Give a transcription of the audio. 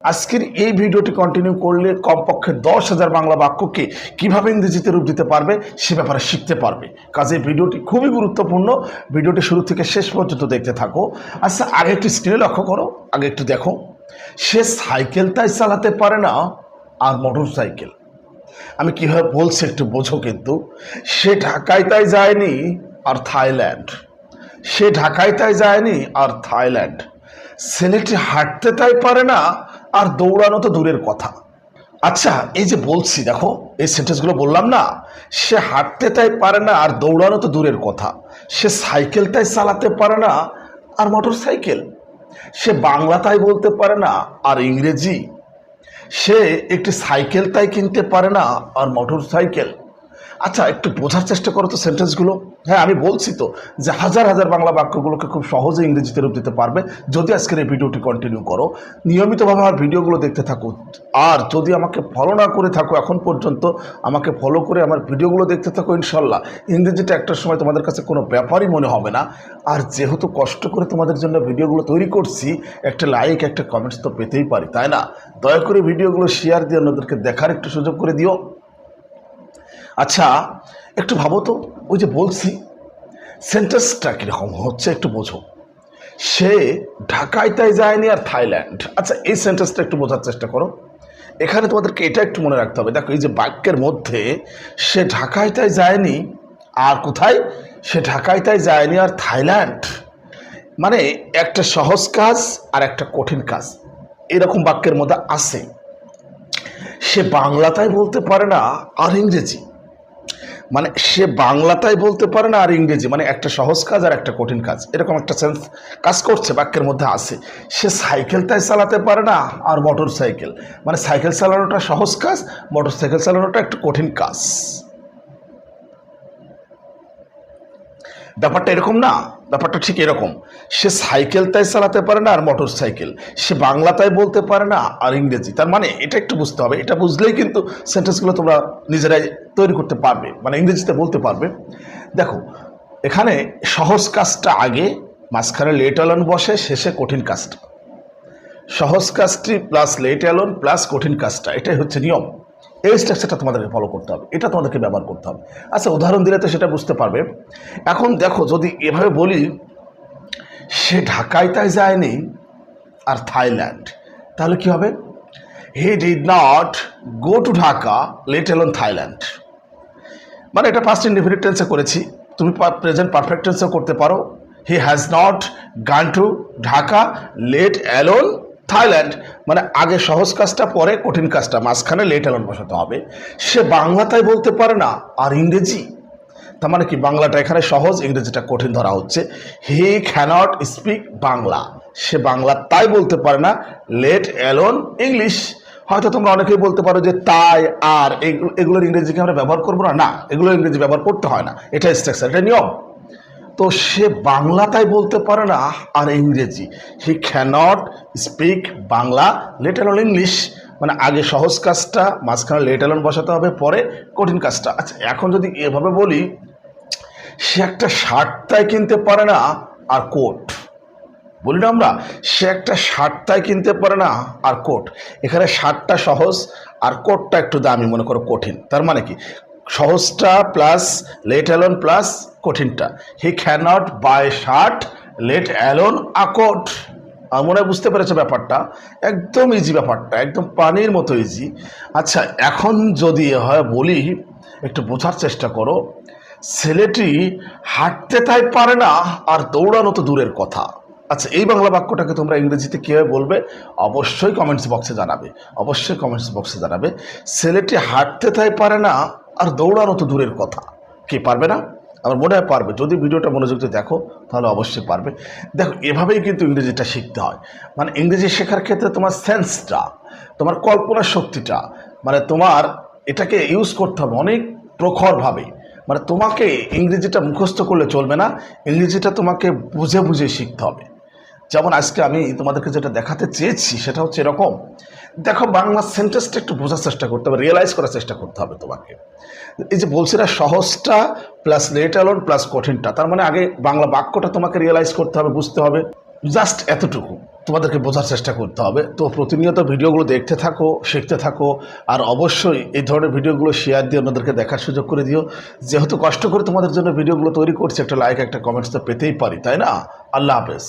আজকের এই ভিডিওটি কন্টিনিউ করলে কমপক্ষে 10,000 বাংলা বাক্যকে কিভাবে ইংরেজিতে রূপ দিতে পারবে সে ব্যাপারে শিখতে পারবে। কাজে ভিডিওটি খুবই গুরুত্বপূর্ণ। ভিডিওটি শুরু থেকে শেষ পর্যন্ত দেখতে থাকো। আচ্ছা, আগে একটু স্ক্রিনে লক্ষ্য করো, আগে একটু দেখো। সে সাইকেল তাই চালাতে পারে না আর মোটর সাইকেল। আমি কীভাবে বলছি একটু বোঝো। কিন্তু সে ঢাকায় তাই যায়নি আর থাইল্যান্ড। সে ঢাকায় তাই যায়নি আর থাইল্যান্ড। ছেলেটি হাঁটতে তাই পারে না আর দৌড়ানো তো দূরের কথা। আচ্ছা, এই যে বলছি দেখো, এই সেন্টেন্সগুলো বললাম না, সে হাঁটতে তাই পারে না আর দৌড়ানো তো দূরের কথা। সে সাইকেল তাই চালাতে পারে না আর মোটর সাইকেল। সে বাংলা তাই বলতে পারে না আর ইংরেজি। সে একটি সাইকেল তাই কিনতে পারে না আর মোটর সাইকেল। আচ্ছা, একটু বোঝার চেষ্টা করো তো সেন্টেন্সগুলো। হ্যাঁ, আমি বলছি তো যে হাজার হাজার বাংলা বাক্যগুলোকে খুব সহজে ইংরেজিতে রূপ দিতে পারবে যদি আজকের এই ভিডিওটি কন্টিনিউ করো, নিয়মিতভাবে আমার ভিডিওগুলো দেখতে থাকো। আর যদি আমাকে ফলো না করে থাকো এখন পর্যন্ত, আমাকে ফলো করে আমার ভিডিওগুলো দেখতে থাকো, ইনশাল্লাহ ইংরেজিটা একটা সময় তোমাদের কাছে কোনো ব্যাপারই মনে হবে না। আর যেহেতু কষ্ট করে তোমাদের জন্য ভিডিওগুলো তৈরি করছি, একটা লাইক একটা কমেন্টস তো পেতেই পারি, তাই না? দয়া করে ভিডিওগুলো শেয়ার দিয়ে অন্যদেরকে দেখার একটু সুযোগ করে দিও। আচ্ছা, একটু ভাবো তো, ওই যে বলছি সেন্টেন্সটা কীরকম হচ্ছে একটু বোঝো। সে ঢাকায় তাই যায়নি আর থাইল্যান্ড। আচ্ছা, এই সেন্টেন্সটা একটু বোঝার চেষ্টা করো। এখানে তোমাদেরকে এটা একটু মনে রাখতে হবে। দেখো, এই যে বাক্যের মধ্যে সে ঢাকায় তাই যায়নি আর কোথায়, সে ঢাকায় তাই যায়নি আর থাইল্যান্ড, মানে একটা সহজ কাজ আর একটা কঠিন কাজ এরকম বাক্যের মধ্যে আছে। সে বাংলাটাই বলতে পারে না আর ইংরেজি, মানে সে বাংলাটাই বলতে পারে না আর ইংরেজি, মানে একটা সহজ কাজ আর একটা কঠিন কাজ এরকম একটা সেন্স কাজ করছে বাক্যের মধ্যে আছে। সে সাইকেল তাই চালাতে পারে না আর মোটর সাইকেল, মানে সাইকেল চালানোটা সহজ কাজ, মোটর সাইকেল চালানোটা একটু কঠিন কাজ। ব্যাপারটা এরকম না, ব্যাপারটা ঠিক এরকম। সে সাইকেল তাই চালাতে পারে না আর মোটর সাইকেল। সে বাংলা তাই বলতে পারে না আর ইংরেজি। তার মানে এটা একটু বুঝতে হবে। এটা বুঝলেই কিন্তু সেন্টেন্সগুলো তোমরা নিজেরাই তৈরি করতে পারবে, মানে ইংরেজিতে বলতে পারবে। দেখো, এখানে সহজ কাজটা আগে, মাঝখানে লেট অ্যালোন বসে, শেষে কঠিন কাজটা। সহজ কাজটি প্লাস লেট অ্যালোন প্লাস কঠিন কাজটা, এটাই হচ্ছে নিয়ম। এই স্ট্রাকচারটা তোমাদেরকে ফলো করতে হবে, এটা তোমাদেরকে ব্যবহার করতে হবে। আচ্ছা, উদাহরণ দিলে তো সেটা বুঝতে পারবে। এখন দেখো, যদি এভাবে বলি সে ঢাকায় তাই যায়নি আর থাইল্যান্ড, তাহলে কি হবে? He did not go to Dhaka let alone Thailand. মানে এটা পাস্ট ইনডেফিনিট টেন্সে করেছি, তুমি প্রেজেন্ট পারফেক্ট টেন্সেও করতে পারো। He has not gone to Dhaka let alone Thailand, মানে আগে সহজ কাজটা পরে কঠিন কাজটা, মাঝখানে লেট অ্যালোন বসাতে হবে। সে বাংলাটাই বলতে পারে না আর ইংরেজি, তার মানে কি বাংলাটা এখানে সহজ, ইংরেজিটা কঠিন ধরা হচ্ছে। হি ক্যানট স্পিক বাংলা, সে বাংলা তাই বলতে পারে না, লেট অ্যালোন ইংলিশ। হয়তো তোমরা অনেকেই বলতে পারো যে তাই আর এগুলোর ইংরেজিকে আমরা ব্যবহার করবো না, না, এগুলোর ইংরেজি ব্যবহার করতে হয় না, এটা স্ট্রাকচার, এটা নিয়ম। তো সে বাংলা তাই বলতে পারে না আর ইংরেজি। He can't speak Bangla let alone English, মানে আগে সহজ কাজটা, মাঝখানে লেট অ্যালোন বসাতে হবে, পরে কঠিন কাজটা। আচ্ছা, এখন যদি এভাবে বলি সে একটা শার্ট তাই কিনতে পারে না আর কোট, বলি না আমরা সে একটা শার্ট তাই কিনতে পারে না আর কোট। এখানে শার্টটা সহজ আর কোটটা একটু দামি, মনে করো কঠিন। তার মানে কি সহজটা প্লাস লেট অ্যালোন প্লাস কঠিনটা। He can't buy shirt let alone a coat. মনে হয় বুঝতে পেরেছে ব্যাপারটা? একদম ইজি ব্যাপারটা, একদম পানির মতো ইজি। আচ্ছা, এখন যদি হয় বলি, একটু বোঝার চেষ্টা করো। ছেলেটি হাঁটতে তাই পারে না আর দৌড়ানো তো দূরের কথা। আচ্ছা, এই বাংলা বাক্যটাকে তোমরা ইংরেজিতে কীভাবে বলবে অবশ্যই কমেন্টস বক্সে জানাবে, অবশ্যই কমেন্টস বক্সে জানাবে। ছেলেটি হাঁটতে তাই পারে না আর দৌড়ানো তো দূরের কথা। কে পারবে না? আমার মনে হয় পারবে, যদি ভিডিওটা মনোযোগ দিয়ে দেখো তাহলে অবশ্যই পারবে। দেখো, এভাবেই কিন্তু ইংরেজিটা শিখতে হয়। মানে ইংরেজি শেখার ক্ষেত্রে তোমার সেন্সটা, তোমার কল্পনার শক্তিটা, মানে তোমার এটাকে ইউজ করতে হবে অনেক প্রখরভাবে। মানে তোমাকে ইংরেজিটা মুখস্থ করলে চলবে না, ইংরেজিটা তোমাকে বুঝে বুঝে শিখতে হবে। যেমন আজকে আমি তোমাদেরকে যেটা দেখাতে চেয়েছি সেটা হচ্ছে এরকম। দেখো, বাংলা সেন্টেন্সটা একটু বোঝার চেষ্টা করতে হবে, রিয়েলাইজ করার চেষ্টা করতে হবে তোমাকে। এই যে বলছি না, সহজটা প্লাস লেট অ্যালোন প্লাস কঠিনটা, তার মানে আগে বাংলা বাক্যটা তোমাকে রিয়েলাইজ করতে হবে, বুঝতে হবে। জাস্ট এতটুকু তোমাদেরকে বোঝার চেষ্টা করতে হবে। তো প্রতিনিয়ত ভিডিওগুলো দেখতে থাকো, শিখতে থাকো, আর অবশ্যই এই ধরনের ভিডিওগুলো শেয়ার দিয়ে অন্যদেরকে দেখার সুযোগ করে দিও। যেহেতু কষ্ট করে তোমাদের জন্য ভিডিওগুলো তৈরি করছি, একটা লাইক একটা কমেন্টস তো পেতেই পারি, তাই না? আল্লাহ হাফেজ।